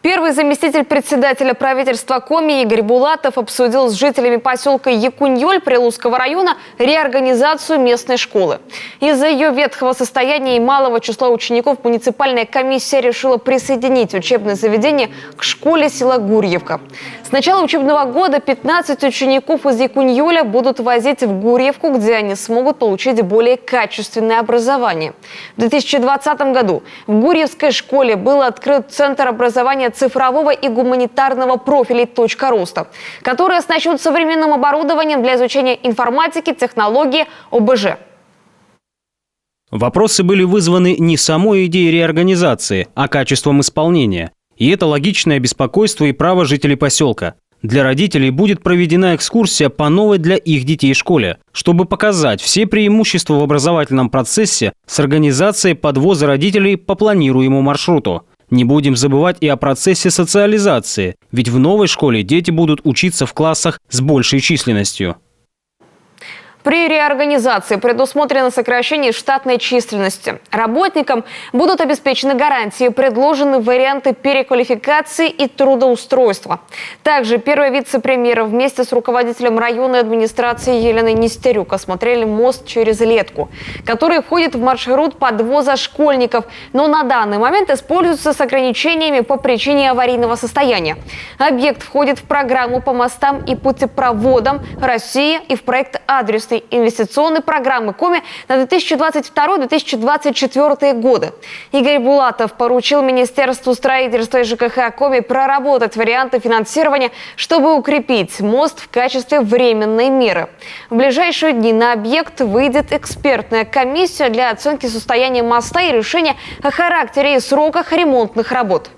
Первый заместитель председателя правительства Коми Игорь Булатов обсудил с жителями поселка Якуньоль Прилузского района реорганизацию местной школы. Из-за ее ветхого состояния и малого числа учеников муниципальная комиссия решила присоединить учебное заведение к школе села Гурьевка. С начала учебного года 15 учеников из Якуньоля будут возить в Гурьевку, где они смогут получить более качественное образование. В 2020 году в Гурьевской школе был открыт Центр образования цифрового и гуманитарного профилей «Точка роста», который оснащен современным оборудованием для изучения информатики, технологии, ОБЖ. Вопросы были вызваны не самой идеей реорганизации, а качеством исполнения. И это логичное беспокойство и право жителей поселка. Для родителей будет проведена экскурсия по новой для их детей школе, чтобы показать все преимущества в образовательном процессе с организацией подвоза родителей по планируемому маршруту. Не будем забывать и о процессе социализации, ведь в новой школе дети будут учиться в классах с большей численностью. При реорганизации предусмотрено сокращение штатной численности. Работникам будут обеспечены гарантии, предложены варианты переквалификации и трудоустройства. Также первый вице-премьер вместе с руководителем районной администрации Еленой Нестерюк осмотрели мост через Летку, который входит в маршрут подвоза школьников, но на данный момент используется с ограничениями по причине аварийного состояния. Объект входит в программу по мостам и путепроводам России и в проект адресной инвестиционной программы Коми на 2022-2024 годы. Игорь Булатов поручил Министерству строительства и ЖКХ Коми проработать варианты финансирования, чтобы укрепить мост в качестве временной меры. В ближайшие дни на объект выйдет экспертная комиссия для оценки состояния моста и решения о характере и сроках ремонтных работ.